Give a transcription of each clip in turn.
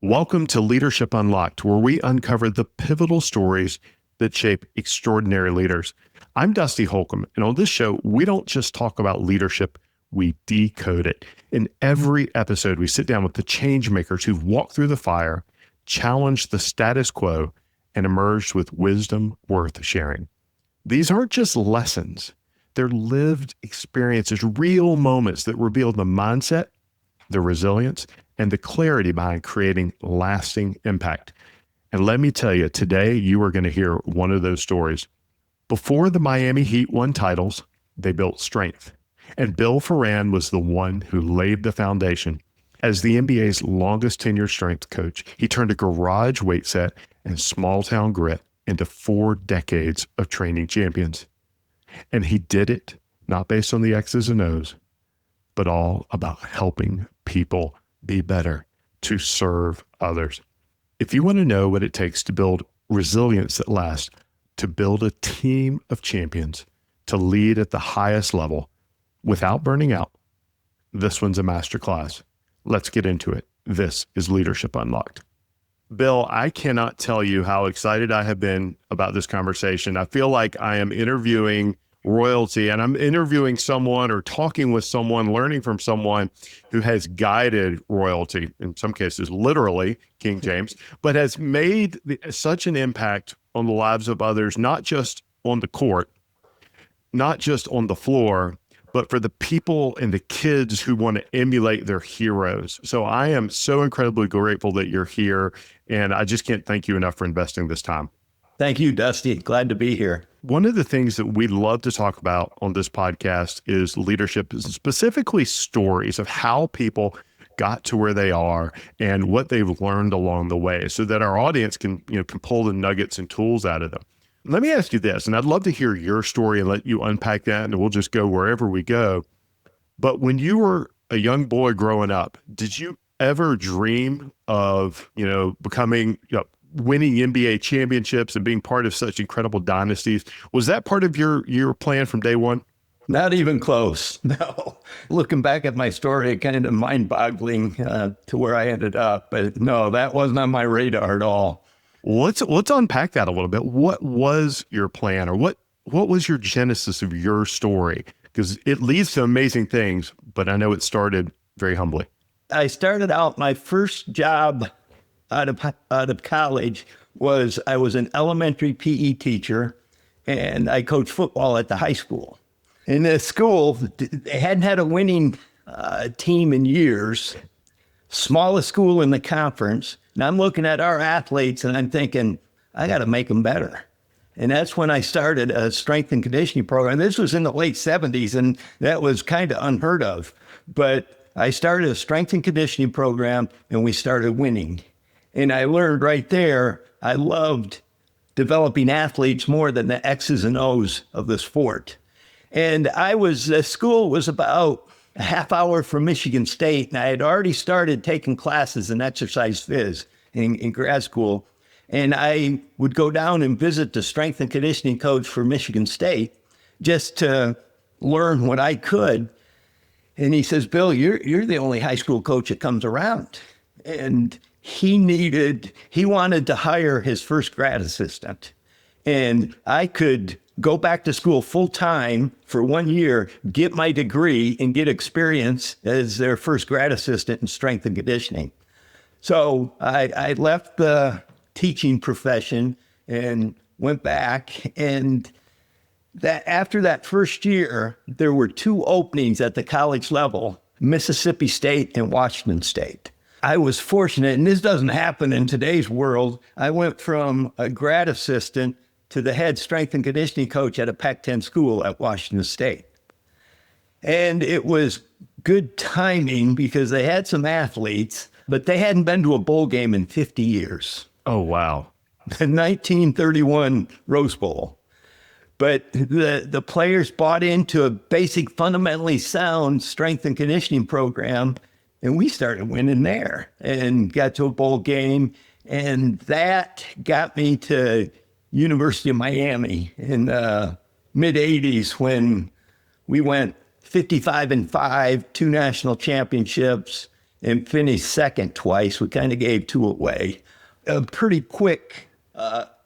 Welcome to Leadership Unlocked, where we uncover the pivotal stories that shape extraordinary leaders. I'm Dusty Holcomb, and on this show, we don't just talk about leadership, we decode it. In every episode, we sit down with the change makers who've walked through the fire, challenged the status quo, and emerged with wisdom worth sharing. These aren't just lessons. They're lived experiences, real moments that reveal the mindset, the resilience, and the clarity behind creating lasting impact. And let me tell you, today you are going to hear one of those stories. Before the Miami Heat won titles, they built strength. And Bill Foran was the one who laid the foundation. As the NBA's longest tenured strength coach, he turned a garage weight set and small town grit into 4 decades of training champions. And he did it not based on the X's and O's, but all about helping people be better, to serve others. If you want to know what it takes to build resilience that lasts, to build a team of champions, to lead at the highest level without burning out, this one's a masterclass. Let's get into it. This is Leadership Unlocked. Bill, I cannot tell you how excited I have been about this conversation. I feel like I am interviewing royalty, and I'm interviewing someone or talking with someone, learning from someone who has guided royalty, in some cases, literally King James, but has made such an impact on the lives of others, not just on the court, not just on the floor, but for the people and the kids who want to emulate their heroes. So I am so incredibly grateful that you're here, and I just can't thank you enough for investing this time. Thank you, Dusty. Glad to be here. One of the things that we love to talk about on this podcast is leadership, specifically stories of how people got to where they are and what they've learned along the way, so that our audience can pull the nuggets and tools out of them. Let me ask you this, and I'd love to hear your story and let you unpack that, and we'll just go wherever we go. But when you were a young boy growing up, did you ever dream of, becoming, winning NBA championships and being part of such incredible dynasties? Was that part of your plan from day one? Not even close. No. Looking back at my story, kind of mind-boggling to where I ended up. But no, that wasn't on my radar at all. Let's unpack that a little bit. What was your plan, or what was your genesis of your story? Because it leads to amazing things, but I know it started very humbly. I started out, my first job out of college was I was an elementary PE teacher, and I coached football at the high school. In the school, they hadn't had a winning team in years, smallest school in the conference. And I'm looking at our athletes and I'm thinking, I got to make them better. And that's when I started a strength and conditioning program. This was in the late 70s, and that was kind of unheard of. But I started a strength and conditioning program, and we started winning. And I learned right there, I loved developing athletes more than the X's and O's of the sport. And the school was about a half hour from Michigan State, and I had already started taking classes in exercise phys in grad school. And I would go down and visit the strength and conditioning coach for Michigan State just to learn what I could. And he says, Bill, you're the only high school coach that comes around. And he wanted to hire his first grad assistant. And I could go back to school full time for 1 year, get my degree, and get experience as their first grad assistant in strength and conditioning. So I left the teaching profession and went back. And that after that first year, there were 2 openings at the college level, Mississippi State and Washington State. I was fortunate, and this doesn't happen in today's world. I went from a grad assistant to the head strength and conditioning coach at a Pac-10 school at Washington State. And it was good timing because they had some athletes, but they hadn't been to a bowl game in 50 years. Oh, wow. The 1931 Rose Bowl. But the players bought into a basic, fundamentally sound strength and conditioning program, and we started winning there and got to a bowl game. And that got me to University of Miami in the mid-'80s when we went 55-5, 2 national championships, and finished second twice. We kind of gave two away. A pretty quick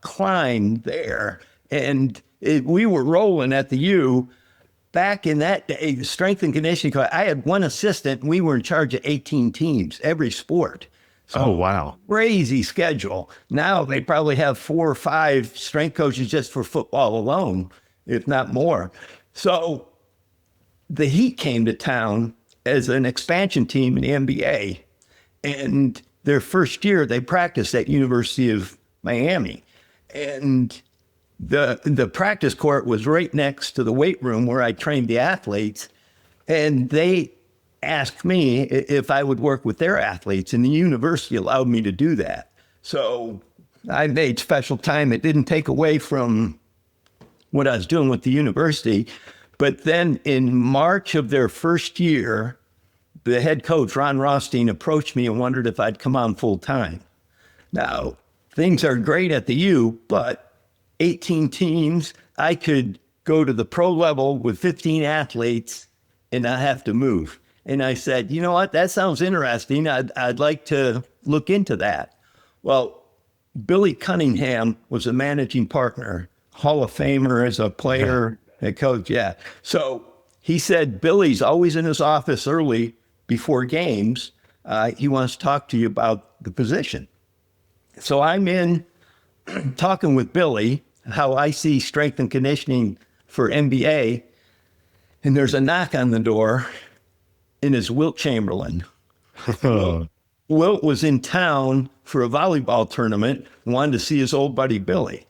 climb there. And we were rolling at the U. Back in that day, the strength and conditioning coach, I had one assistant, and we were in charge of 18 teams, every sport. So oh, wow. Crazy schedule. Now they probably have 4 or 5 strength coaches just for football alone, if not more. So the Heat came to town as an expansion team in the NBA. And their first year, they practiced at University of Miami. And the practice court was right next to the weight room where I trained the athletes. And they asked me if I would work with their athletes, and the university allowed me to do that. So I made special time. It didn't take away from what I was doing with the university. But then in March of their first year, the head coach, Ron Rothstein, approached me and wondered if I'd come on full time. Now, things are great at the U, but 18 teams, I could go to the pro level with 15 athletes and not have to move. And I said, you know what, that sounds interesting. I'd like to look into that. Well, Billy Cunningham was a managing partner, Hall of Famer as a player, a coach, yeah. So he said, Billy's always in his office early before games. He wants to talk to you about the position. So I'm in talking with Billy, how I see strength and conditioning for NBA, and there's a knock on the door, and it's Wilt Chamberlain. Wilt was in town for a volleyball tournament, wanted to see his old buddy Billy.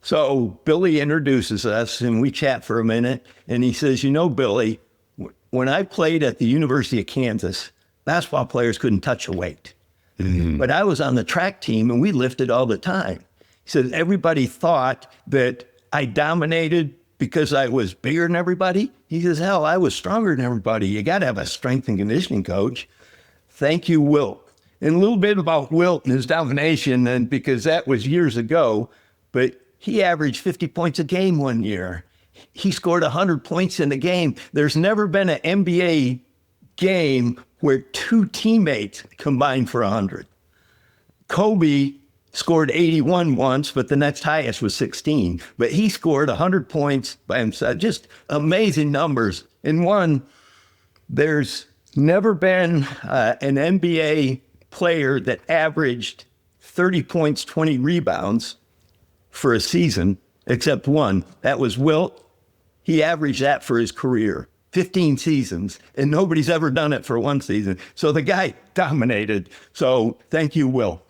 So Billy introduces us, and we chat for a minute, and he says, you know, Billy, when I played at the University of Kansas, basketball players couldn't touch a weight. Mm-hmm. But I was on the track team, and we lifted all the time. He said, everybody thought that I dominated because I was bigger than everybody. He says, hell, I was stronger than everybody. You got to have a strength and conditioning coach. Thank you, Wilt. And a little bit about Wilt and his domination, and because that was years ago, but he averaged 50 points a game one year. He scored 100 points in a game. There's never been an NBA game where 2 teammates combined for 100. Kobe scored 81 once, but the next highest was 16. But he scored 100 points by himself. Just amazing numbers. In one, there's never been an NBA player that averaged 30 points, 20 rebounds for a season, except one. That was Wilt. He averaged that for his career, 15 seasons, and nobody's ever done it for one season. So the guy dominated. So thank you, Wilt.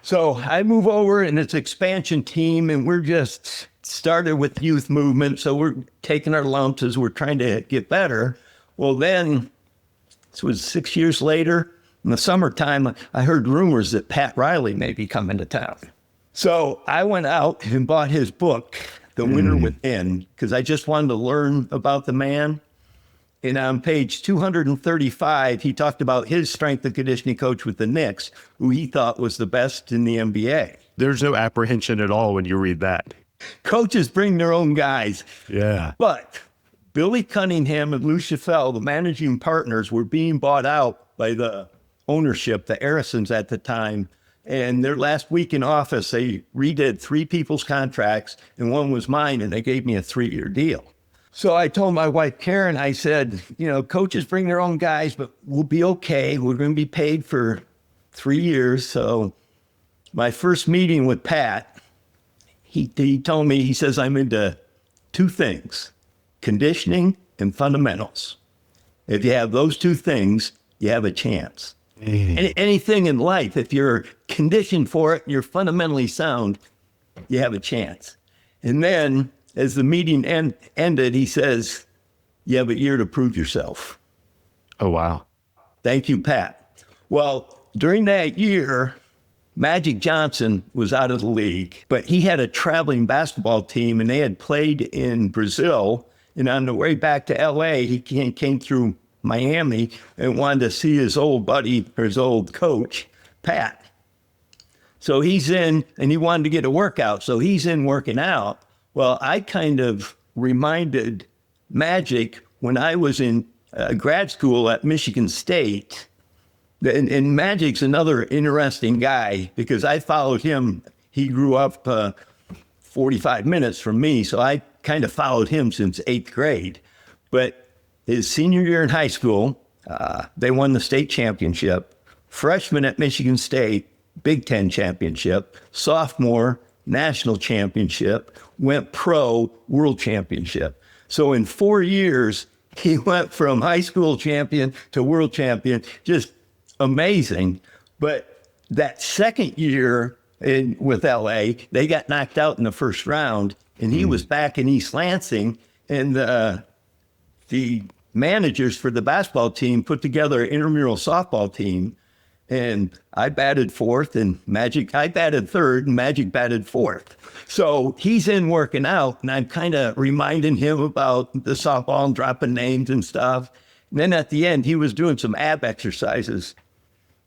So I move over, and it's expansion team, and we're just started with youth movement. So we're taking our lumps as we're trying to get better. Well, then this was 6 years later. In the summertime, I heard rumors that Pat Riley may be coming to town. So I went out and bought his book, The Winner Within, because I just wanted to learn about the man. And on page 235, he talked about his strength and conditioning coach with the Knicks, who he thought was the best in the NBA. There's no apprehension at all when you read that. Coaches bring their own guys. Yeah. But Billy Cunningham and Lou Chaffel, the managing partners, were being bought out by the ownership, the Arisons at the time. And their last week in office, they redid 3 people's contracts, and one was mine, and they gave me a 3-year deal. So I told my wife, Karen, I said, you know, coaches bring their own guys, but we'll be okay. We're going to be paid for 3 years. So my first meeting with Pat, he told me, he says, I'm into 2 things, conditioning and fundamentals. If you have those 2 things, you have a chance. Anything in life, if you're conditioned for it, you're fundamentally sound, you have a chance. And then as the meeting ended, he says, you have a year to prove yourself. Oh, wow. Thank you, Pat. Well, during that year, Magic Johnson was out of the league, but he had a traveling basketball team, and they had played in Brazil. And on the way back to LA, he came through Miami and wanted to see his old buddy, or his old coach, Pat. So he's in, and he wanted to get a workout. So he's in working out. Well, I kind of reminded Magic when I was in grad school at Michigan State, And Magic's another interesting guy because I followed him. He grew up 45 minutes from me, so I kind of followed him since 8th grade. But his senior year in high school, they won the state championship. Freshman at Michigan State, Big Ten championship. Sophomore, national championship. Went pro, world championship. So in 4 years, he went from high school champion to world champion. Just amazing. But that second year with LA, they got knocked out in the first round, and he was back in East Lansing, and the managers for the basketball team put together an intramural softball team, and I batted fourth, and I batted third, and Magic batted fourth. So he's in working out, and I'm kind of reminding him about the softball and dropping names and stuff. And then at the end, he was doing some ab exercises.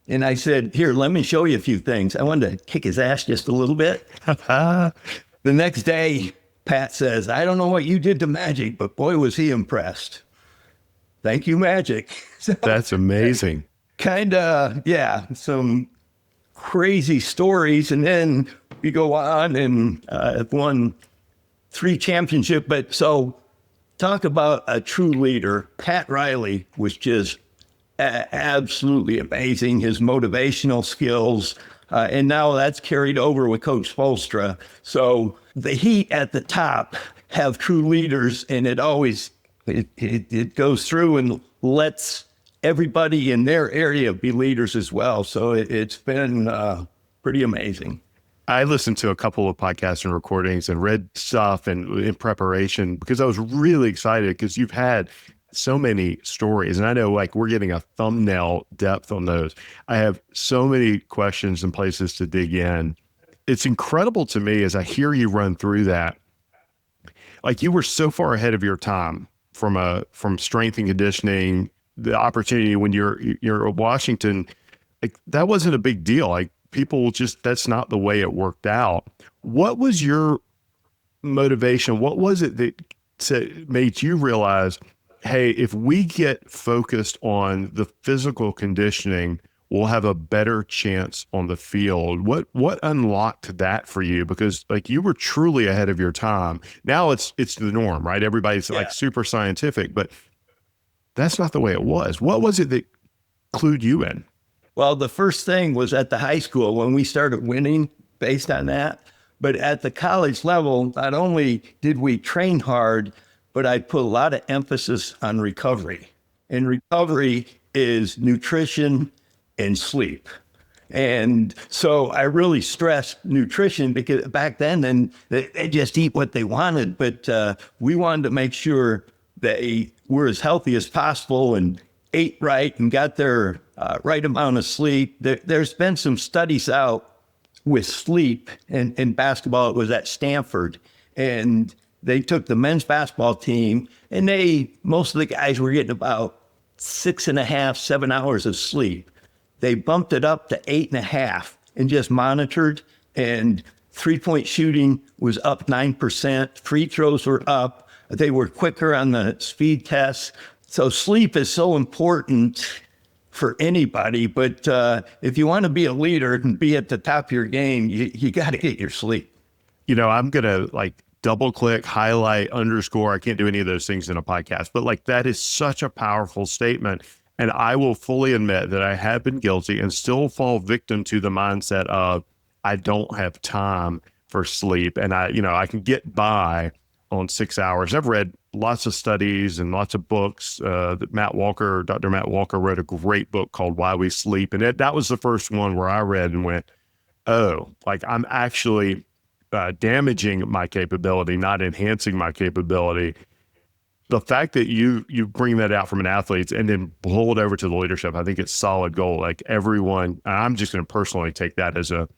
And I said, here, let me show you a few things. I wanted to kick his ass just a little bit. The next day, Pat says, I don't know what you did to Magic, but boy, was he impressed. Thank you, Magic. So, that's amazing. Kind of, yeah, some crazy stories. And then we go on and won 3 championships. But so talk about a true leader. Pat Riley was just absolutely amazing. His motivational skills. And now that's carried over with Coach Spolstra. So the Heat at the top have true leaders, and it always, it goes through and lets everybody in their area be leaders as well. So it's been pretty amazing. I listened to a couple of podcasts and recordings and read stuff and in preparation because I was really excited because you've had so many stories. And I know like we're getting a thumbnail depth on those. I have so many questions and places to dig in. It's incredible to me as I hear you run through that. Like you were so far ahead of your time from strength and conditioning, the opportunity when you're at Washington, like that wasn't a big deal. Like people just, that's not the way it worked out. What was your motivation? What was it that made you realize, hey, if we get focused on the physical conditioning, we'll have a better chance on the field? What unlocked that for you? Because like you were truly ahead of your time. Now it's the norm, right? Everybody's like super scientific, but that's not the way it was. What was it that clued you in? Well, the first thing was at the high school when we started winning based on that. But at the college level, not only did we train hard, but I put a lot of emphasis on recovery. And recovery is nutrition and sleep. And so I really stressed nutrition because back then they just eat what they wanted, but we wanted to make sure they were as healthy as possible and ate right and got their right amount of sleep. There's been some studies out with sleep in basketball. It was at Stanford, and they took the men's basketball team, and most of the guys were getting about 6.5, 7 hours of sleep. They bumped it up to 8.5 and just monitored, and 3-point shooting was up 9%. Free throws were up. They were quicker on the speed tests. So sleep is so important for anybody, but if you want to be a leader and be at the top of your game, you got to get your sleep. You know, I'm going to like double click, highlight, underscore. I can't do any of those things in a podcast, but like that is such a powerful statement. And I will fully admit that I have been guilty and still fall victim to the mindset of I don't have time for sleep. And I can get by on 6 hours. I've read lots of studies and lots of books. Dr. Matt Walker wrote a great book called Why We Sleep. And that was the first one where I read and went, oh, like I'm actually damaging my capability, not enhancing my capability. The fact that you bring that out from an athlete and then pull it over to the leadership, I think it's solid goal. Like everyone, I'm just going to personally take that as a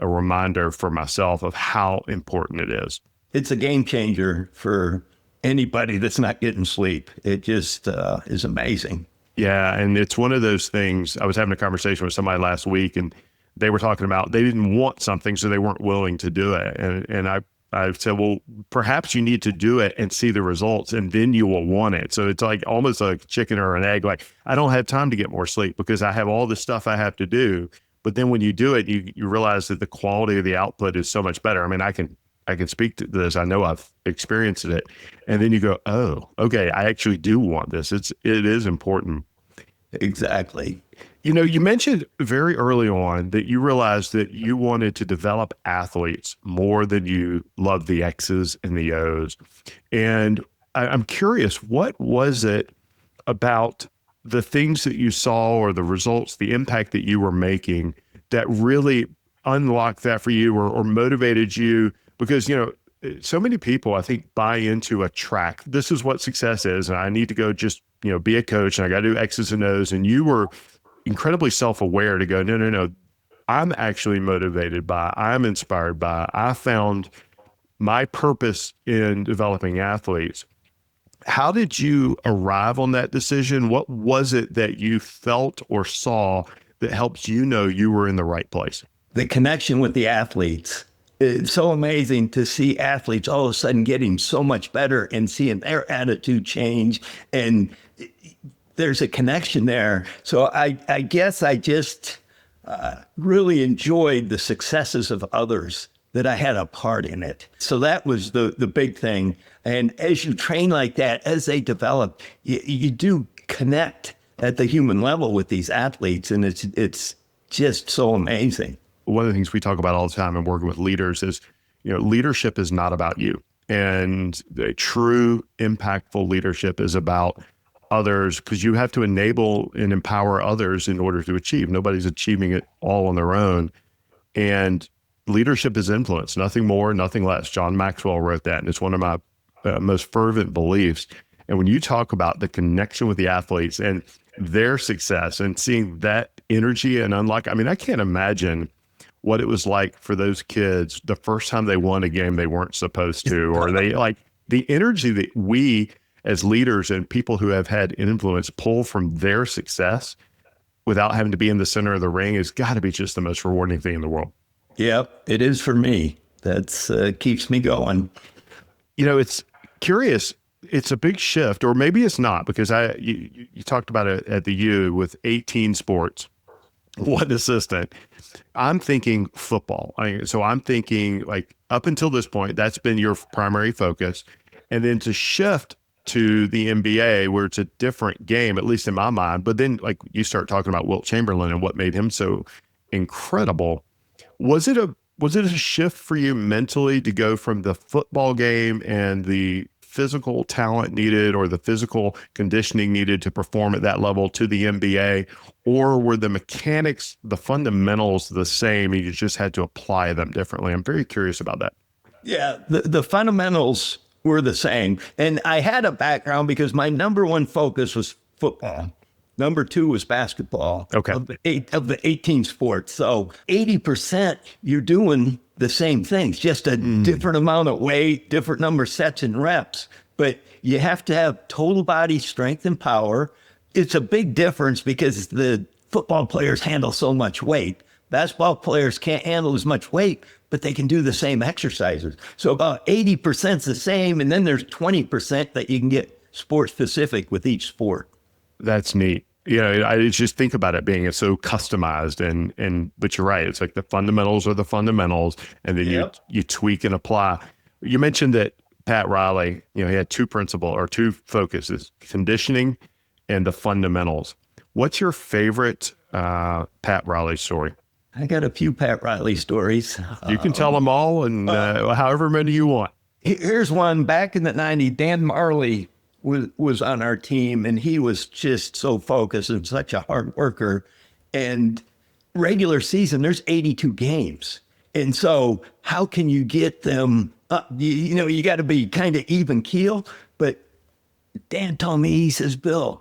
reminder for myself of how important it is. It's a game changer for anybody that's not getting sleep. It just is amazing. Yeah. And it's one of those things. I was having a conversation with somebody last week and they were talking about they didn't want something, so they weren't willing to do it. And I I've said, well, perhaps you need to do it and see the results, and then you will want it. So it's like almost like chicken or an egg. Like, I don't have time to get more sleep because I have all this stuff I have to do. But then when you do it, you realize that the quality of the output is so much better. I mean, I can speak to this. I know I've experienced it. And then you go, oh, okay, I actually do want this. It is important. Exactly. You mentioned very early on that you realized that you wanted to develop athletes more than you loved the X's and the O's. And I'm curious, what was it about the things that you saw or the results, the impact that you were making that really unlocked that for you or motivated you? Because, so many people, I think, buy into a track. This is what success is. And I need to go just, be a coach and I got to do X's and O's. And you were incredibly self-aware to go, no, I'm actually motivated by, I'm inspired by, I found my purpose in developing athletes. How did you arrive on that decision? What was it that you felt or saw that helped you know you were in the right place? The connection with the athletes. It's so amazing to see athletes all of a sudden getting so much better and seeing their attitude change. And there's a connection there. So I guess I just really enjoyed the successes of others, that I had a part in it. So that was the big thing. And as you train like that, as they develop, you do connect at the human level with these athletes. And it's just so amazing. One of the things we talk about all the time in working with leaders is, leadership is not about you. And the true impactful leadership is about others, because you have to enable and empower others in order to achieve. Nobody's achieving it all on their own. And leadership is influence, nothing more, nothing less. John Maxwell wrote that, and it's one of my most fervent beliefs. And when you talk about the connection with the athletes and their success and seeing that energy and unlock, I mean, I can't imagine what it was like for those kids the first time they won a game they weren't supposed to, or they like the energy that we as leaders and people who have had influence pull from their success without having to be in the center of the ring has got to be just the most rewarding thing in the world. Yep, it is for me. That's keeps me going. It's curious. It's a big shift, or maybe it's not, because you talked about it at the U with 18 sports, one assistant. I'm thinking football. So I'm thinking like up until this point, that's been your primary focus. And then to shift to the NBA where it's a different game, at least in my mind. But then like you start talking about Wilt Chamberlain and what made him so incredible. Was it a shift for you mentally to go from the football game and the physical talent needed or the physical conditioning needed to perform at that level to the NBA? Or were the mechanics, the fundamentals the same, and you just had to apply them differently? I'm very curious about that. Yeah, the fundamentals were the same. And I had a background because my number one focus was football. Number two was basketball. Okay. Of the 18 sports. So 80%, you're doing the same things, just a different amount of weight, different number of sets and reps. But you have to have total body strength and power. It's a big difference because the football players handle so much weight. Basketball players can't handle as much weight, but they can do the same exercises. So about 80% is the same. And then there's 20% that you can get sport specific with each sport. That's neat. I just think about it being so customized but you're right. It's like the fundamentals are the fundamentals, and then you tweak and apply. You mentioned that Pat Riley, he had two focuses, conditioning and the fundamentals. What's your favorite Pat Riley story? I got a few Pat Riley stories. You can tell them all and however many you want. Here's one. Back in the 90s, Dan Marley was on our team, and he was just so focused and such a hard worker. And regular season, there's 82 games. And so how can you get them up? You got to be kind of even keel. But Dan told me, he says, Bill,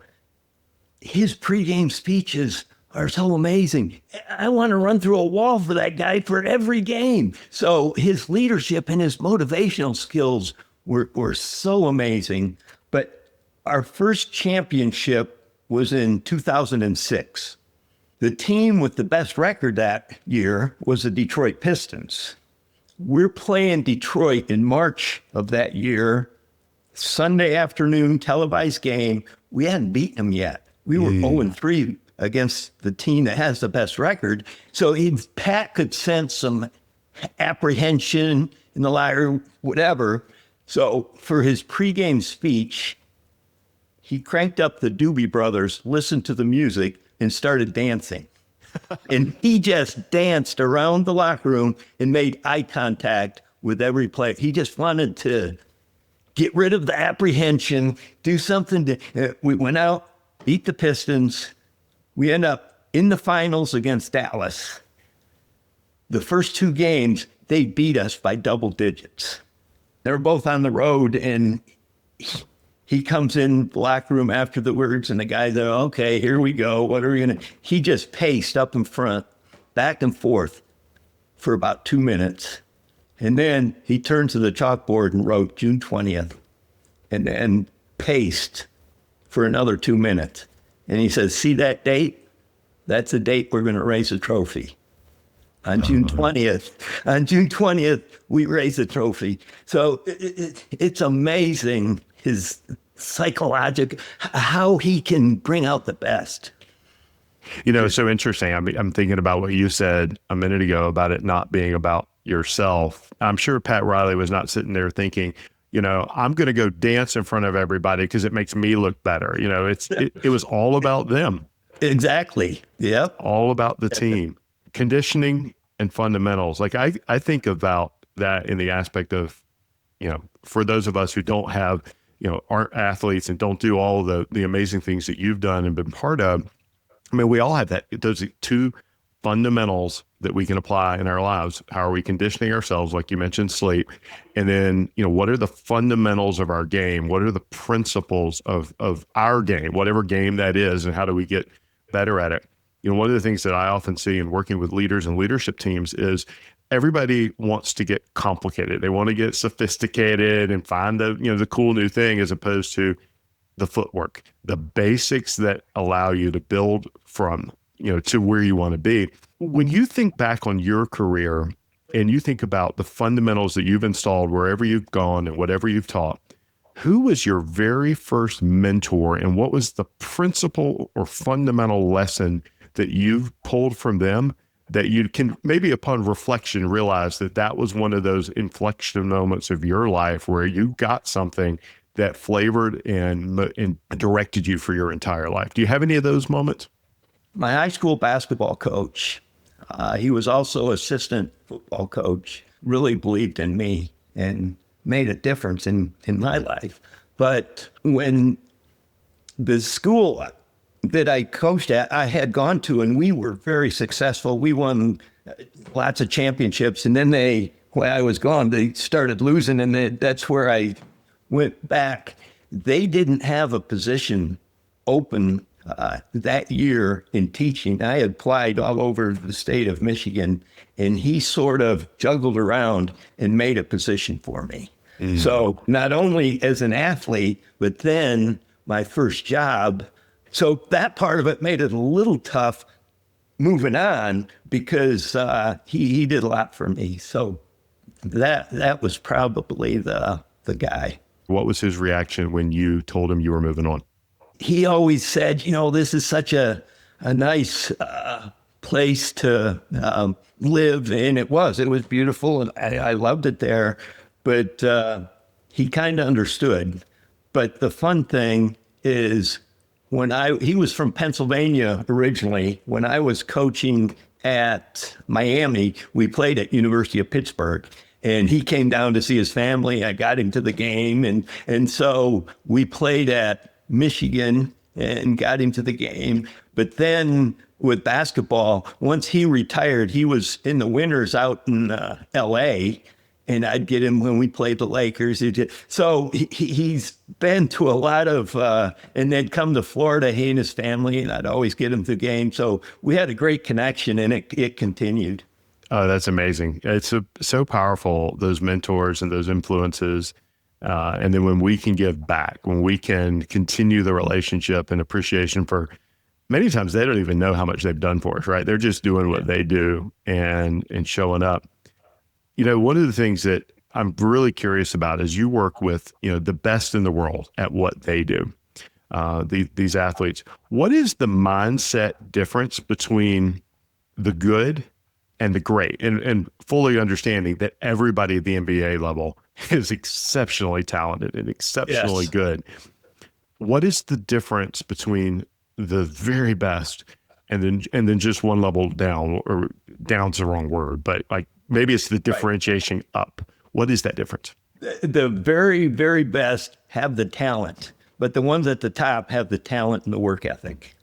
his pregame speeches are so amazing. I want to run through a wall for that guy for every game. So his leadership and his motivational skills were so amazing. But our first championship was in 2006. The team with the best record that year was the Detroit Pistons. We're playing Detroit in March of that year, Sunday afternoon, televised game. We hadn't beaten them yet. We were 0-3 against the team that has the best record. So Pat could sense some apprehension in the locker, whatever. So for his pregame speech, he cranked up the Doobie Brothers, listened to the music, and started dancing. And he just danced around the locker room and made eye contact with every player. He just wanted to get rid of the apprehension, do something to, we went out, beat the Pistons. We end up in the finals against Dallas. The first two games, they beat us by double digits. They were both on the road, and he comes in the locker room after the words, and the guys are, okay, here we go. What are we going to? He just paced up in front, back and forth for about 2 minutes. And then he turned to the chalkboard and wrote June 20th, and then paced for another 2 minutes. And he says, see that date? That's the date we're going to raise a trophy. On June 20th, we raised the trophy. So it's amazing his psychological, how he can bring out the best. You know, it's so interesting. I'm thinking about what you said a minute ago about it not being about yourself. I'm sure Pat Riley was not sitting there thinking, you know, I'm going to go dance in front of everybody because it makes me look better. You know, it was all about them. Exactly. Yep. All about the team. Conditioning and fundamentals. Like I think about that in the aspect of, you know, for those of us who don't have, you know, aren't athletes and don't do all the amazing things that you've done and been part of. I mean, we all have those two fundamentals that we can apply in our lives. How are we conditioning ourselves? Like you mentioned, sleep. And then, you know, what are the fundamentals of our game? What are the principles of our game, whatever game that is, and how do we get better at it? You know, one of the things that I often see in working with leaders and leadership teams is everybody wants to get complicated. They want to get sophisticated and find the cool new thing, as opposed to the footwork, the basics that allow you to build from, you know, to where you want to be. When you think back on your career and you think about the fundamentals that you've installed wherever you've gone and whatever you've taught, who was your very first mentor, and what was the principle or fundamental lesson that you've pulled from them that you can maybe upon reflection realize that was one of those inflection moments of your life where you got something that flavored and directed you for your entire life? Do you have any of those moments? My high school basketball coach, he was also assistant football coach, really believed in me and made a difference in my life. But when the school that I coached at, I had gone to, and we were very successful. We won lots of championships. And then while I was gone, they started losing, and that's where I went back. They didn't have a position open that year in teaching. I had applied all over the state of Michigan, and he sort of juggled around and made a position for me. So not only as an athlete, but then my first job. So that part of it made it a little tough moving on, because he did a lot for me. So that was probably the guy. What was his reaction when you told him you were moving on? He always said, you know, this is such a nice place to live. And it was beautiful. And I loved it there. But he kind of understood. But the fun thing is, he was from Pennsylvania originally. When I was coaching at Miami, we played at University of Pittsburgh. And he came down to see his family. I got him to the game. And so we played at Michigan and got him to the game. But then with basketball, once he retired, he was in the winters out in LA, and I'd get him when we played the Lakers. So he's been to a lot of, and then come to Florida, he and his family, and I'd always get him to the game. So we had a great connection, and it continued. Oh, that's amazing. It's so powerful, those mentors and those influences. And then when we can give back, when we can continue the relationship and appreciation for, many times they don't even know how much they've done for us, right? They're just doing what they do and showing up. One of the things that I'm really curious about is you work with, the best in the world at what they do. These athletes. What is the mindset difference between the good and the great? And fully understanding that everybody at the NBA level is exceptionally talented and exceptionally Yes. good. What is the difference between the very best and then just one level down, or down's the wrong word, but like maybe it's the differentiation up. What is that difference? The very, very best have the talent, but the ones at the top have the talent and the work ethic.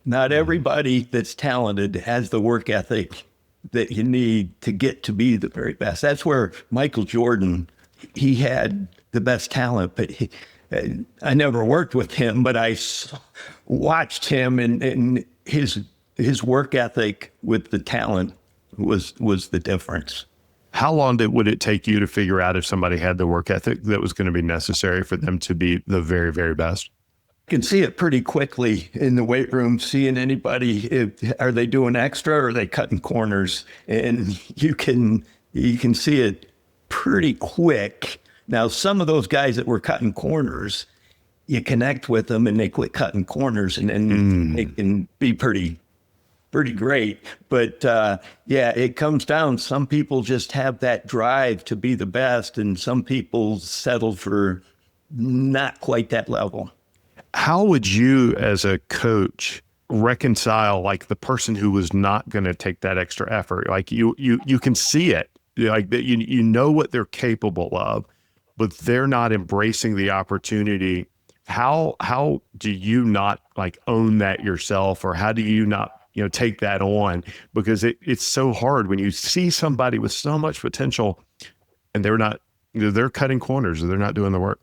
Not everybody that's talented has the work ethic that you need to get to be the very best. That's where Michael Jordan, he had the best talent, but I never worked with him, but I watched him, and his work ethic with the talent was the difference. How long would it take you to figure out if somebody had the work ethic that was going to be necessary for them to be the very, very best? You can see it pretty quickly in the weight room, seeing anybody, are they doing extra or are they cutting corners? And you can see it pretty quick. Now, some of those guys that were cutting corners, you connect with them and they quit cutting corners, and then they can be pretty great. But it comes down. Some people just have that drive to be the best, and some people settle for not quite that level. How would you, as a coach, reconcile like the person who was not going to take that extra effort? Like you can see it, like that you know what they're capable of, but they're not embracing the opportunity. How do you not like own that yourself, or how do you not take that on? Because it's so hard when you see somebody with so much potential and they're not, they're cutting corners or they're not doing the work.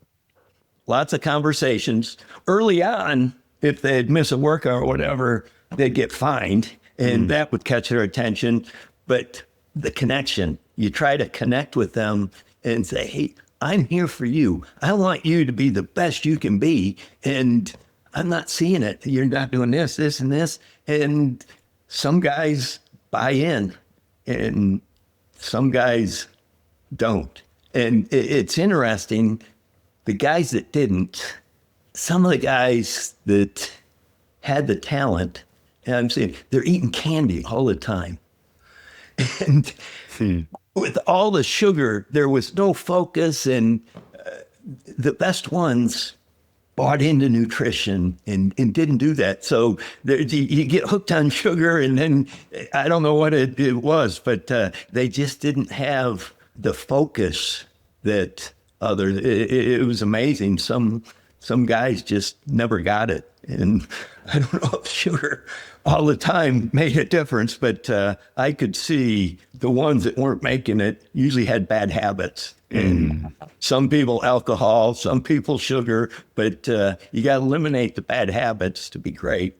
Lots of conversations early on. If they'd miss a workout or whatever, they'd get fined, and that would catch their attention. But the connection, you try to connect with them and say, hey, I'm here for you. I want you to be the best you can be. And I'm not seeing it. You're not doing this, this, and this. And some guys buy in and some guys don't. And it's interesting. The guys that didn't, some of the guys that had the talent, and I'm saying they're eating candy all the time. And with all the sugar, there was no focus, and the best ones bought into nutrition and didn't do that. So you get hooked on sugar, and then I don't know what it was, but they just didn't have the focus that others. It was amazing. Some guys just never got it. And I don't know if sugar all the time made a difference, but I could see the ones that weren't making it usually had bad habits. And some people alcohol, some people sugar, but you got to eliminate the bad habits to be great.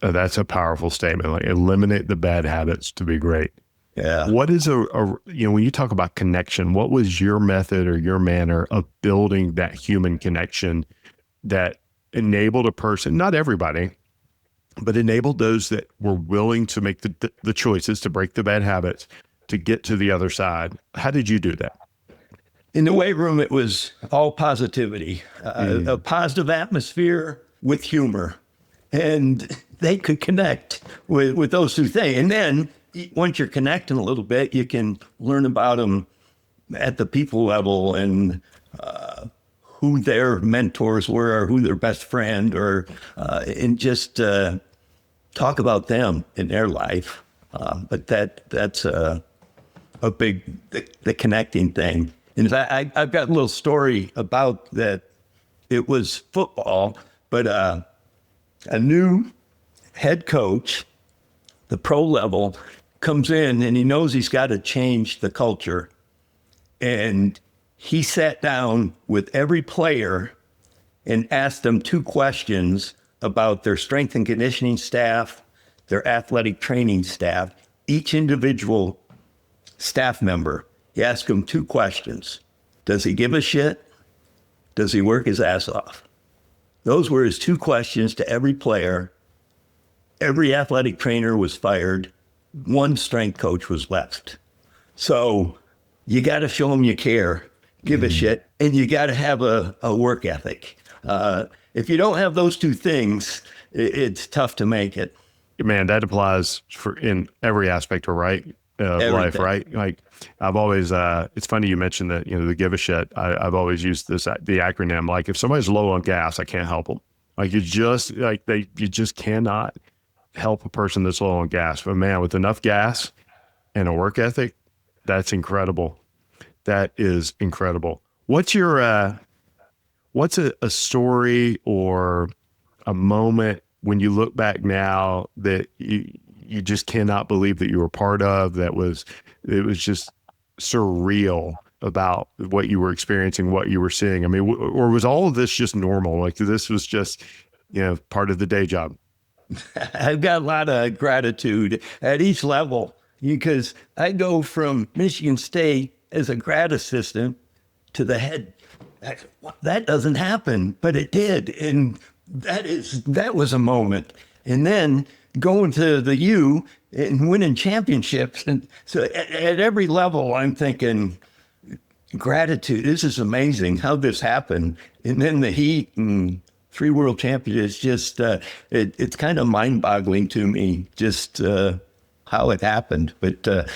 That's a powerful statement. Like eliminate the bad habits to be great. Yeah. What is when you talk about connection, what was your method or your manner of building that human connection that enabled a person, not everybody, but enabled those that were willing to make the choices to break the bad habits to get to the other side? How did you do that? In the weight room, it was all positivity, a positive atmosphere with humor, and they could connect with those two things. And then once you're connecting a little bit, you can learn about them at the people level and who their mentors were, or who their best friend, or and just talk about them in their life. But that's a big the connecting thing. And I've got a little story about that. It was football, but a new head coach, the pro level, comes in and he knows he's got to change the culture. And he sat down with every player and asked them 2 questions about their strength and conditioning staff, their athletic training staff, each individual staff member. He asked them 2 questions. Does he give a shit? Does he work his ass off? Those were his 2 questions to every player. Every athletic trainer was fired. 1 strength coach was left. So you got to show them you care, give a shit, and you got to have a work ethic. If you don't have those two things, it's tough to make it. Man, that applies for in every aspect of life, right? Like I've always, it's funny you mentioned that, the give a shit. I've always used the acronym. Like if somebody's low on gas, I can't help them. Like you just cannot help a person that's low on gas. But man, with enough gas and a work ethic, that's incredible. That is incredible. What's your, what's a story or a moment when you look back now that you just cannot believe that you were part of, it was just surreal about what you were experiencing, what you were seeing? I mean, or was all of this just normal? Like this was just, part of the day job? I've got a lot of gratitude at each level because I go from Michigan State as a grad assistant to the head. That doesn't happen, but it did. And that was a moment. And then going to the U and winning championships. And so at every level, I'm thinking, gratitude, this is amazing how this happened. And then the Heat and 3 world championships, just, it's kind of mind boggling to me, just how it happened. But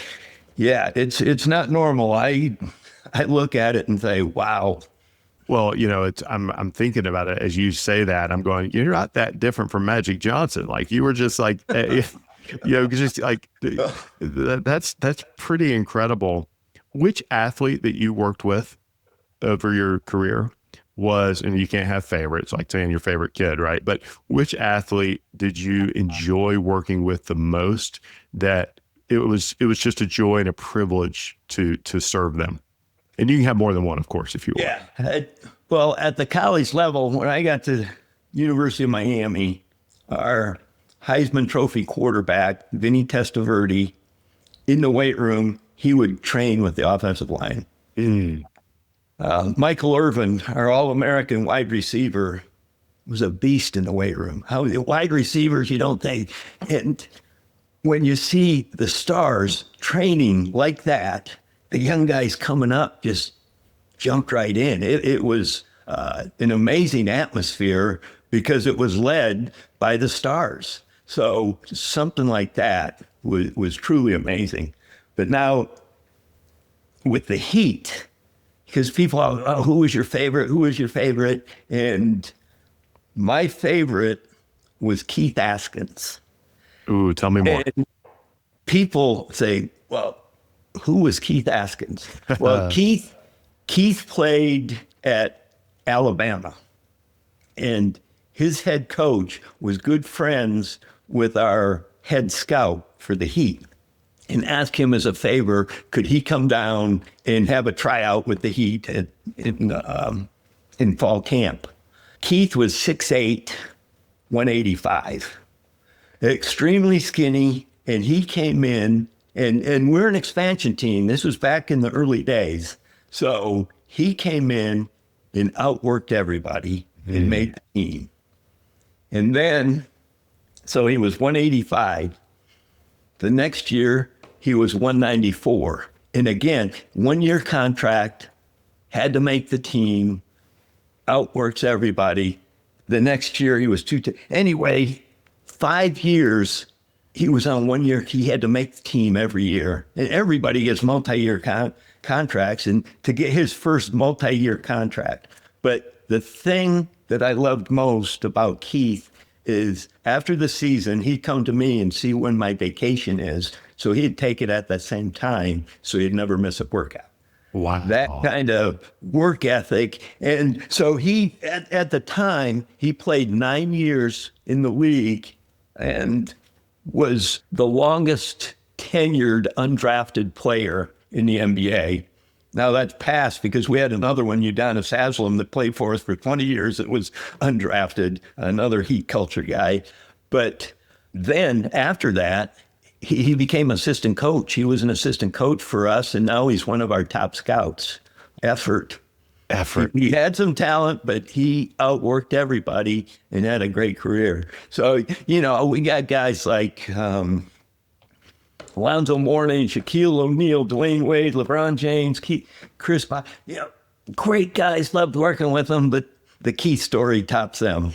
yeah, it's not normal. I look at it and say, wow. Well, I'm thinking about it as you say that. I'm going, you're not that different from Magic Johnson. Like you were just like, just like that's pretty incredible. Which athlete that you worked with over your career was, and you can't have favorites, like saying your favorite kid, right? But which athlete did you enjoy working with the most? That it was just a joy and a privilege to serve them. And you can have more than one, of course, if you want. Yeah. Well, at the college level, when I got to University of Miami, our Heisman Trophy quarterback, Vinny Testaverde, in the weight room, he would train with the offensive line. Michael Irvin, our All-American wide receiver, was a beast in the weight room. Wide receivers, you don't think. And when you see the stars training like that, the young guys coming up just jumped right in. It was an amazing atmosphere because it was led by the stars. So something like that was truly amazing. But now with the Heat, because people are, oh, who was your favorite? Who was your favorite? And my favorite was Keith Askins. Ooh, tell me more. And people say, well, who was Keith Askins? Well, Keith played at Alabama, and his head coach was good friends with our head scout for the Heat, and asked him as a favor, could he come down and have a tryout with the Heat in fall camp? Keith was 6'8", 185, extremely skinny, and he came in. And we're an expansion team. This was back in the early days. So he came in and outworked everybody and made the team. And then, so he was 185. The next year, he was 194. And again, 1-year contract, had to make the team, outworks everybody. The next year, he was anyway, 5 years. He was on 1 year. He had to make the team every year. And everybody gets multi-year contracts, and to get his first multi-year contract. But the thing that I loved most about Keith is after the season, he'd come to me and see when my vacation is. So he'd take it at the same time, so he'd never miss a workout. Wow. That kind of work ethic. And so he, at the time, he played 9 years in the league and was the longest tenured undrafted player in the NBA. Now that's passed because we had another one, Udonis Haslem, that played for us for 20 years. It was undrafted, another Heat culture guy. But then after that, he became assistant coach. He was an assistant coach for us, and now he's one of our top scouts. Effort. He had some talent, but he outworked everybody and had a great career. So, we got guys like, Alonzo Mourning, Shaquille O'Neal, Dwayne Wade, LeBron James, Chris Paul. Great guys, loved working with them, but the Keith story tops them.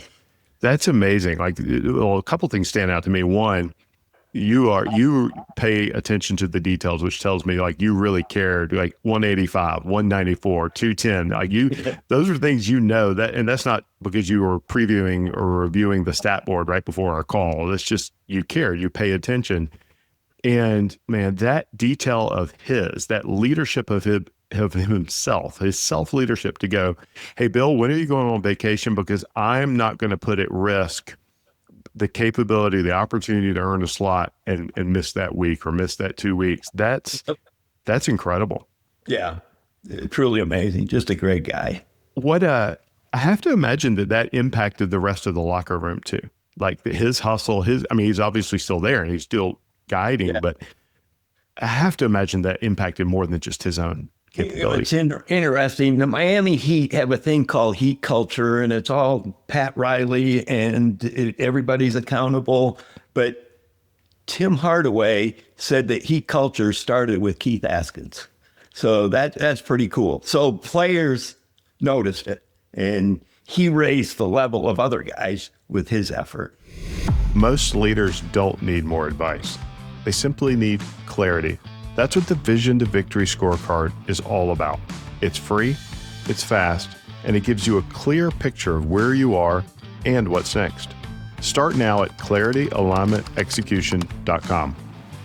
That's amazing. Like, well, a couple things stand out to me. One, you pay attention to the details, which tells me like you really cared. Like 185, 194, 210. Like those are things that, and that's not because you were previewing or reviewing the stat board right before our call. It's just you cared, you pay attention. And man, that detail of that leadership of himself, his self-leadership to go, hey, Bill, when are you going on vacation? Because I'm not going to put at risk the capability, the opportunity to earn a slot and miss that week or miss that 2 weeks. That's incredible. Yeah, truly amazing. Just a great guy. I have to imagine that impacted the rest of the locker room too. Like his hustle, he's obviously still there and he's still guiding, but I have to imagine that impacted more than just his own capability. It's interesting. The Miami Heat have a thing called heat culture, and it's all Pat Riley and everybody's accountable. But Tim Hardaway said that heat culture started with Keith Askins. So that's pretty cool. So players noticed it, and he raised the level of other guys with his effort. Most leaders don't need more advice. They simply need clarity. That's what the Vision to Victory scorecard is all about. It's free, it's fast, and it gives you a clear picture of where you are and what's next. Start now at clarityalignmentexecution.com.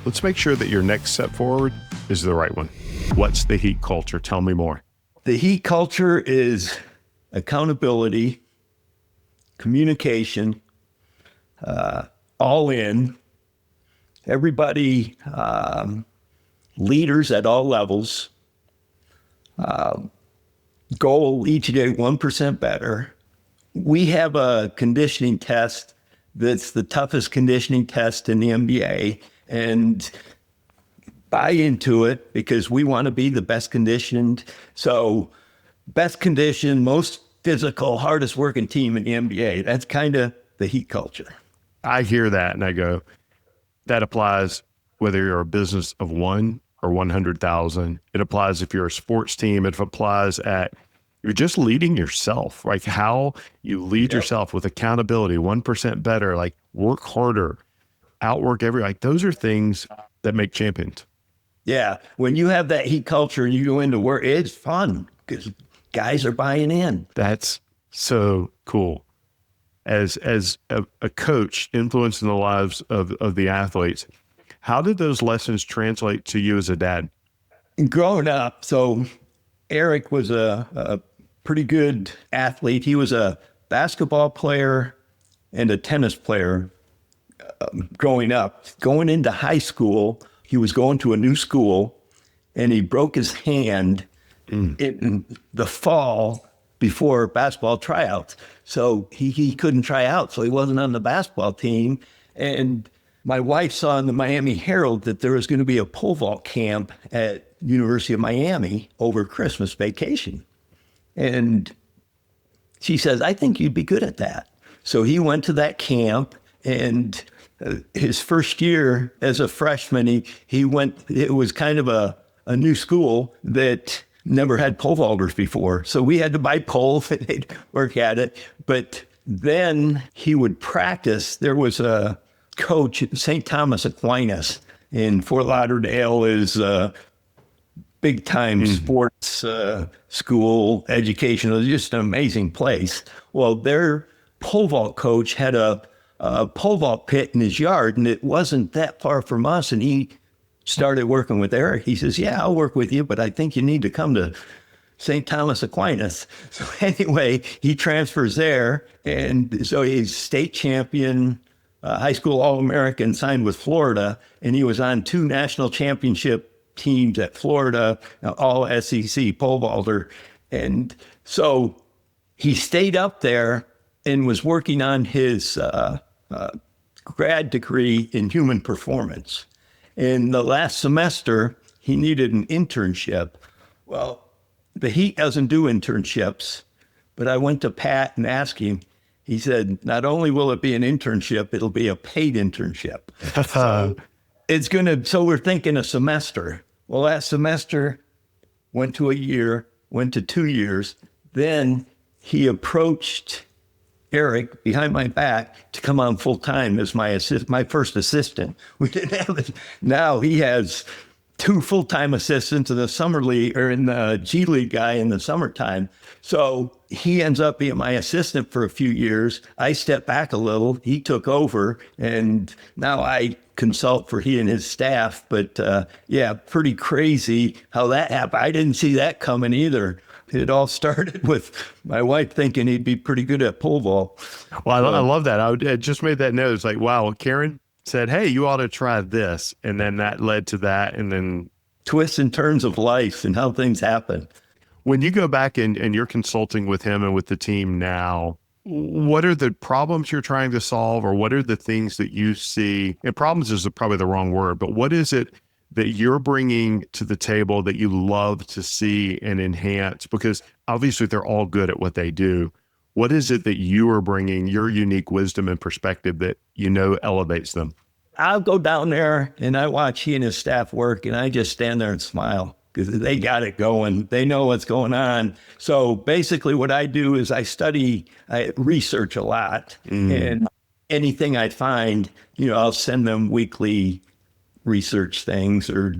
Let's make sure that your next step forward is the right one. What's the heat culture? Tell me more. The heat culture is accountability, communication, all in. Everybody, leaders at all levels, goal each day 1% better. We have a conditioning test that's the toughest conditioning test in the NBA, and buy into it because we want to be the best conditioned. So best conditioned, most physical, hardest working team in the NBA. That's kind of the heat culture. I hear that and I go, that applies whether you're a business of 1 or 100,000. It applies if you're a sports team. It applies you're just leading yourself, like how you lead yourself with accountability, 1% better, like work harder, outwork like those are things that make champions. Yeah. When you have that heat culture and you go into work, it's fun because guys are buying in. That's so cool. As a coach influencing the lives of the athletes, how did those lessons translate to you as a dad? Growing up, so Eric was a pretty good athlete. He was a basketball player and a tennis player growing up. Going into high school, he was going to a new school, and he broke his hand in the fall before basketball tryouts. So he couldn't try out, so he wasn't on the basketball team. And my wife saw in the Miami Herald that there was going to be a pole vault camp at University of Miami over Christmas vacation. And she says, I think you'd be good at that. So he went to that camp, and his first year as a freshman, he went, it was kind of a new school that never had pole vaulters before. So we had to buy poles and they'd work at it. But then he would practice. There was a coach at St. Thomas Aquinas in Fort Lauderdale, is a big time sports school education. It was just an amazing place. Well, their pole vault coach had a pole vault pit in his yard, and it wasn't that far from us. And he started working with Eric. He says, yeah, I'll work with you, but I think you need to come to St. Thomas Aquinas. So anyway, he transfers there. And so he's state champion, high school All-American, signed with Florida. And he was on 2 national championship teams at Florida, all SEC pole vaulter. And so he stayed up there and was working on his grad degree in human performance. In the last semester, he needed an internship. Well, the Heat doesn't do internships, but I went to Pat and asked him. He said, not only will it be an internship, it'll be a paid internship. So So we're thinking a semester. Well, that semester went to a year, went to 2 years. Then he approached Eric behind my back to come on full time as my first assistant. We didn't have it. Now he has two full-time assistants in the summer league or in the G League guy in the summertime. So he ends up being my assistant for a few years. I stepped back a little. He took over, and now I consult for he and his staff. But yeah, pretty crazy how that happened. I didn't see that coming either. It all started with my wife thinking he'd be pretty good at pole vault. Well, I love that. I just made that note. It's like, wow, Karen said, hey, you ought to try this. And then that led to that. And then twists and turns of life and how things happen. When you go back and you're consulting with him and with the team now, what are the problems you're trying to solve, or what are the things that you see? And problems is probably the wrong word, but what is it that you're bringing to the table that you love to see and enhance? Because obviously they're all good at what they do. What is it that you are bringing, your unique wisdom and perspective that you know elevates them? I'll go down there and I watch he and his staff work, and I just stand there and smile because they got it going. They know what's going on. So basically what I do is I research a lot, and anything I find, I'll send them weekly research things or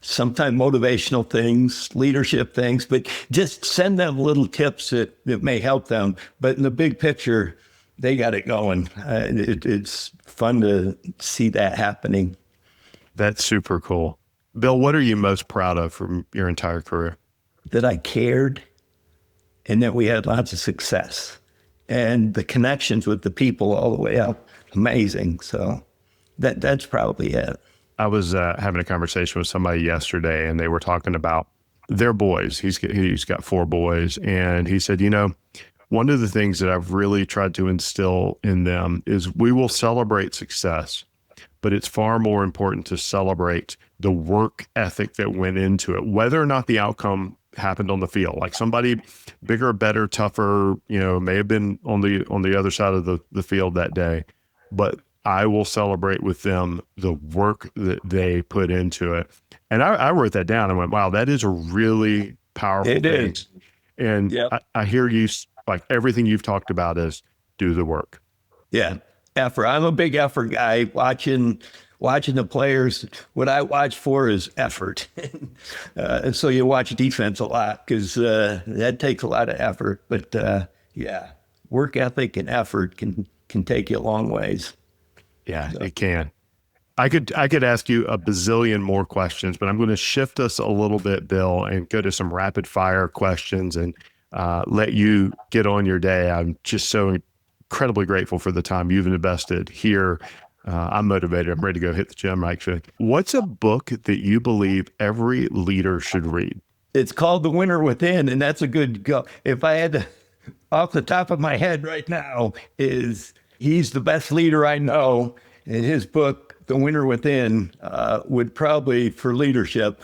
sometimes motivational things, leadership things, but just send them little tips that may help them. But in the big picture, they got it going. It's fun to see that happening. That's super cool. Bill, what are you most proud of from your entire career? That I cared and that we had lots of success, and the connections with the people all the way up. Amazing. So that's probably it. I was having a conversation with somebody yesterday, and they were talking about their boys. He's got 4 boys, and he said, one of the things that I've really tried to instill in them is we will celebrate success, but it's far more important to celebrate the work ethic that went into it, whether or not the outcome happened on the field. Like somebody bigger, better, tougher, may have been on the other side of the field that day, but I will celebrate with them the work that they put into it. And I wrote that down and went, wow, that is a really powerful thing. It is. And yep. I hear you, like everything you've talked about is do the work. Yeah. Effort. I'm a big effort guy. Watching the players, what I watch for is effort. And so you watch defense a lot because that takes a lot of effort. But work ethic and effort can take you a long ways. Yeah, it can. I could ask you a bazillion more questions, but I'm going to shift us a little bit, Bill, and go to some rapid fire questions and let you get on your day. I'm just so incredibly grateful for the time you've invested here. I'm motivated. I'm ready to go hit the gym, actually. What's a book that you believe every leader should read? It's called The Winner Within, and that's a good go. If I had to, off the top of my head right now, he's the best leader I know, and his book, The Winner Within, would probably, for leadership,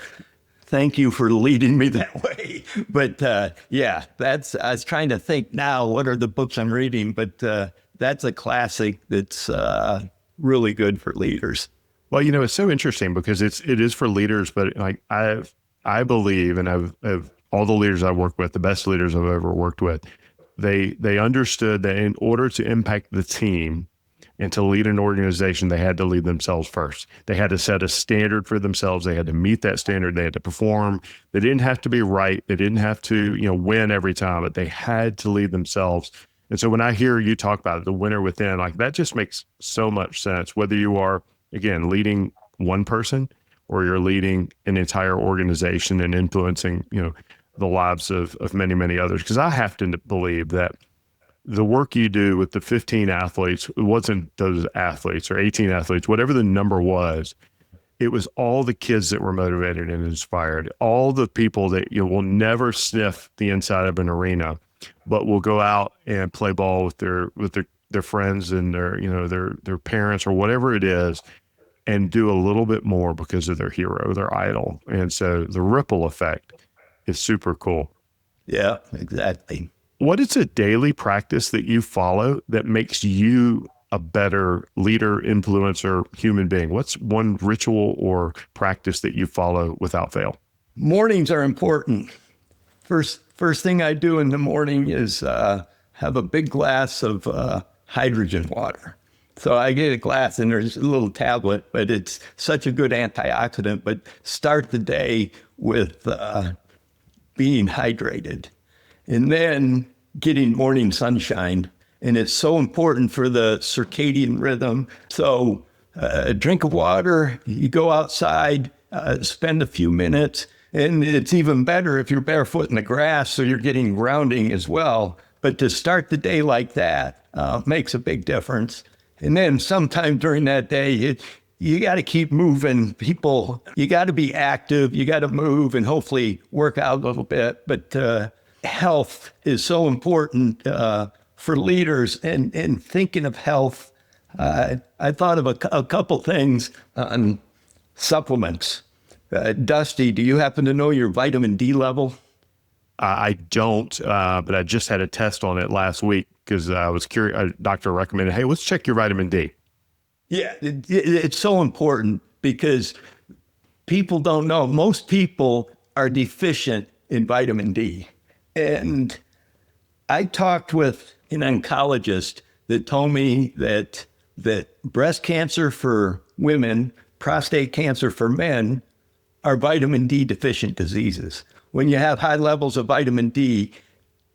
thank you for leading me that way. But I was trying to think now, what are the books I'm reading? But that's a classic that's really good for leaders. Well, it's so interesting because it is for leaders, but like I believe, and I've all the leaders I work with, the best leaders I've ever worked with, they understood that in order to impact the team and to lead an organization, they had to lead themselves first. They had to set a standard for themselves. They had to meet that standard. They had to perform. They didn't have to be right. They didn't have to, win every time, but they had to lead themselves. And so when I hear you talk about it, the winner within, like that just makes so much sense, whether you are, again, leading one person or you're leading an entire organization and influencing, the lives of many, many others. Because I have to believe that the work you do with the 15 athletes, it wasn't those athletes or 18 athletes, whatever the number was, it was all the kids that were motivated and inspired, all the people that will never sniff the inside of an arena, but will go out and play ball with their friends and their parents or whatever it is, and do a little bit more because of their hero, their idol. And so the ripple effect is super cool. Yeah, exactly. What is a daily practice that you follow that makes you a better leader, influencer, human being? What's one ritual or practice that you follow without fail? Mornings are important. First thing I do in the morning is have a big glass of hydrogen water. So I get a glass and there's a little tablet, but it's such a good antioxidant. But start the day with being hydrated and then getting morning sunshine. And it's so important for the circadian rhythm. So a drink of water, you go outside, spend a few minutes, and it's even better if you're barefoot in the grass, so you're getting grounding as well. But to start the day like that makes a big difference. And then sometime during that day, you got to keep moving. You got to be active, you got to move and hopefully work out a little bit. But health is so important for leaders, and thinking of health, I thought of a couple things on supplements. Dusty, do you happen to know your vitamin D level? I don't, but I just had a test on it last week because I was curious. A doctor recommended, hey, let's check your vitamin D. Yeah, it's so important because people don't know. Most people are deficient in vitamin D. And I talked with an oncologist that told me that breast cancer for women, prostate cancer for men are vitamin D deficient diseases. When you have high levels of vitamin D,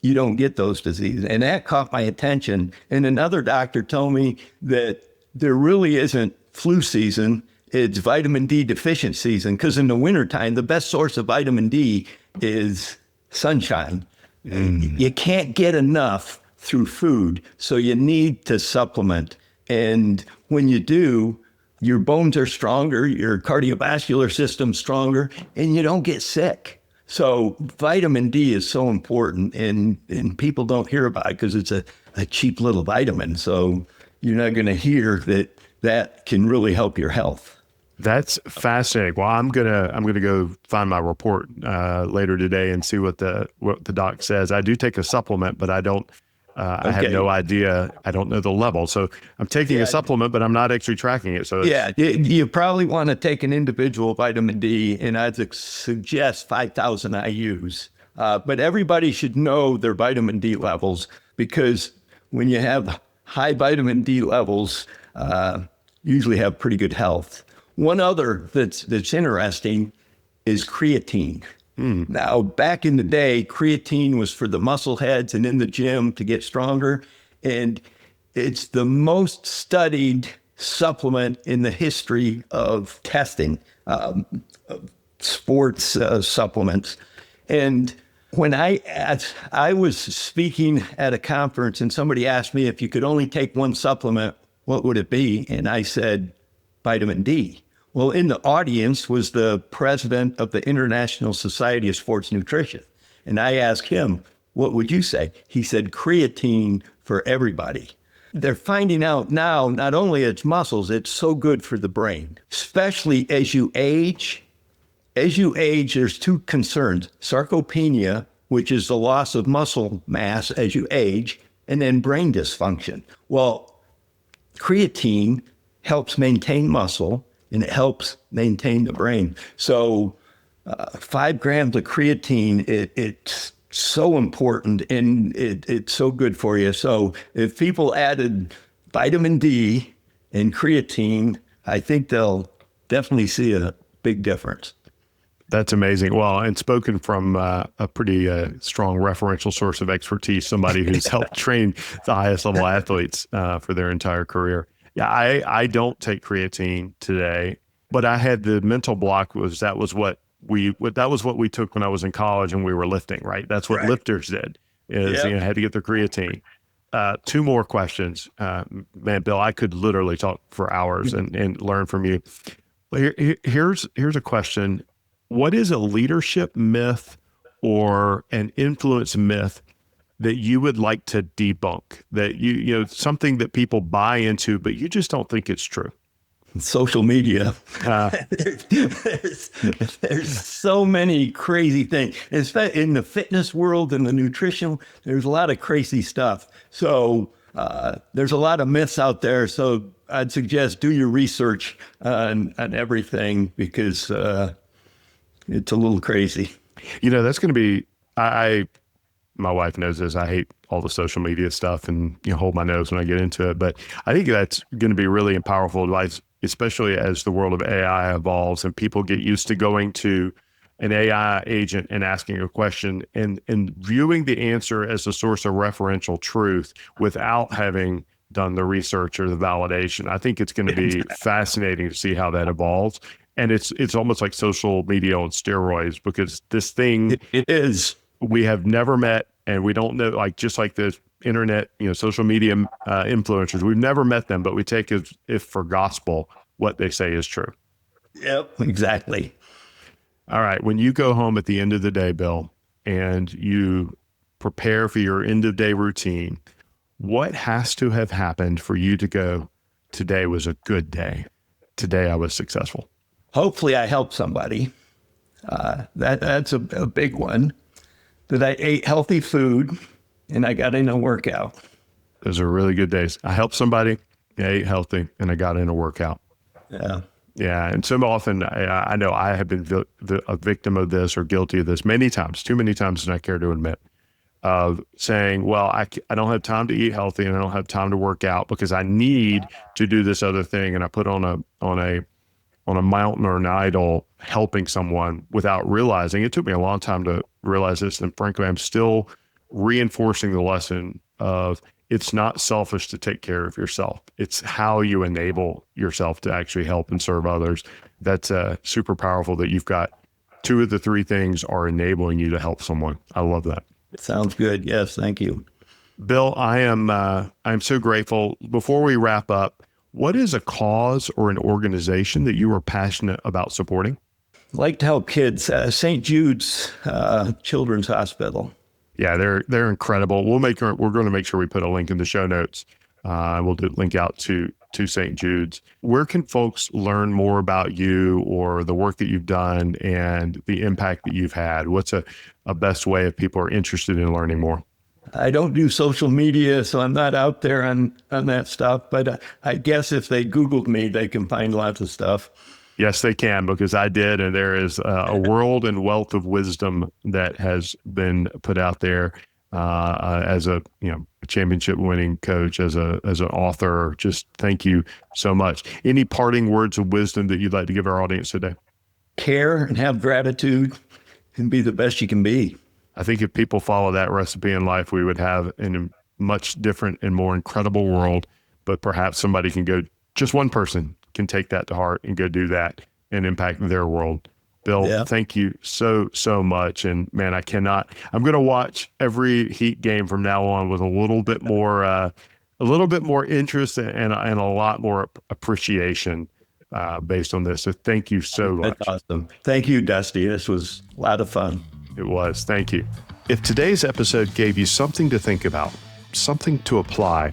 you don't get those diseases. And that caught my attention. And another doctor told me that there really isn't flu season. It's vitamin D deficient season, because in the wintertime, the best source of vitamin D is sunshine. You can't get enough through food, so you need to supplement. And when you do, your bones are stronger, your cardiovascular system's stronger, and you don't get sick. So vitamin D is so important, and people don't hear about it because it's a cheap little vitamin. So you're not going to hear that can really help your health. That's fascinating. Well, I'm gonna go find my report later today and see what the doc says. I do take a supplement, but I don't. I have no idea. I don't know the level. So I'm taking a supplement, but I'm not actually tracking it. So you probably want to take an individual vitamin D, and I'd suggest 5,000 IUs. But everybody should know their vitamin D levels, because when you have high vitamin D levels, usually have pretty good health. One other that's interesting is creatine. Now, back in the day, creatine was for the muscle heads and in the gym to get stronger. And it's the most studied supplement in the history of testing, sports supplements. And when I was speaking at a conference and somebody asked me if you could only take one supplement, what would it be? And I said, vitamin D. Well, in the audience was the president of the International Society of Sports Nutrition. And I asked him, what would you say? He said, creatine for everybody. They're finding out now, not only it's muscles, it's so good for the brain, especially as you age. As you age, there's two concerns: sarcopenia, which is the loss of muscle mass as you age, and then brain dysfunction. Well, creatine helps maintain muscle, and it helps maintain the brain. So 5 grams of creatine, it's so important, and it's so good for you. So if people added vitamin D and creatine, I think they'll definitely see a big difference. That's amazing. Well, and spoken from a pretty strong referential source of expertise, somebody who's helped train the highest level athletes for their entire career. Yeah, I don't take creatine today, but I had the mental block that was what we took when I was in college and we were lifting, right? That's what lifters did, had to get their creatine. 2 more questions. Man, Bill, I could literally talk for hours and learn from you. Here's a question. What is a leadership myth or an influence myth that you would like to debunk, that you know, something that people buy into, but you just don't think it's true? Social media. There's so many crazy things. In the fitness world and the nutrition, there's a lot of crazy stuff. So There's a lot of myths out there, so I'd suggest do your research on everything because it's a little crazy. That's going to be, my wife knows this. I hate all the social media stuff and hold my nose when I get into it. But I think that's going to be really powerful advice, especially as the world of AI evolves and people get used to going to an AI agent and asking a question and viewing the answer as a source of referential truth without having done the research or the validation. I think it's going to be fascinating to see how that evolves. And it's almost like social media on steroids because this thing it is. We have never met and we don't know, like just like the internet, social media influencers, we've never met them, but we take as if for gospel what they say is true. Yep, exactly. All right. When you go home at the end of the day, Bill, and you prepare for your end of day routine, what has to have happened for you to go, today was a good day. Today I was successful. Hopefully I helped somebody. That's a big one. That I ate healthy food and I got in a workout. Those are really good days. I helped somebody, I ate healthy, and I got in a workout. Yeah. Yeah. And so often I know I have been a victim of this or guilty of this many times, too many times than I care to admit, of saying, well, I don't have time to eat healthy and I don't have time to work out because I need to do this other thing. And I put on a mountain or an idol helping someone without realizing. It took me a long time to realize this. And frankly, I'm still reinforcing the lesson of it's not selfish to take care of yourself. It's how you enable yourself to actually help and serve others. That's super powerful that you've got two of the three things are enabling you to help someone. I love that. Sounds good. Yes. Thank you. Bill, I'm so grateful. Before we wrap up, what is a cause or an organization that you are passionate about supporting? I'd like to help kids. St. Jude's Children's Hospital. Yeah, they're incredible. We're going to make sure we put a link in the show notes. We'll link out to St. Jude's. Where can folks learn more about you or the work that you've done and the impact that you've had? What's a best way if people are interested in learning more? I don't do social media, so I'm not out there on that stuff. But I guess if they Googled me, they can find lots of stuff. Yes, they can, because I did. And there is a world and wealth of wisdom that has been put out there as a championship winning coach, as an author. Just thank you so much. Any parting words of wisdom that you'd like to give our audience today? Care and have gratitude and be the best you can be. I think if people follow that recipe in life, we would have a much different and more incredible world. But perhaps somebody can go, just one person can take that to heart and go do that and impact their world. Bill, Thank you so much. And man, I'm going to watch every Heat game from now on with a little bit more interest and a lot more appreciation based on this. So thank you so much. That's awesome. Thank you, Dusty. This was a lot of fun. It was. Thank you. If today's episode gave you something to think about, something to apply,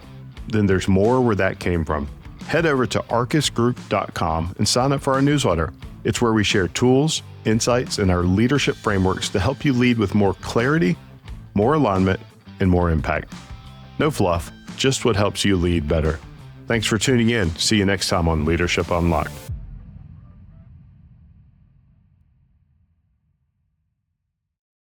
then there's more where that came from. Head over to arcusgroup.com and sign up for our newsletter. It's where we share tools, insights, and our leadership frameworks to help you lead with more clarity, more alignment, and more impact. No fluff, just what helps you lead better. Thanks for tuning in. See you next time on Leadership Unlocked.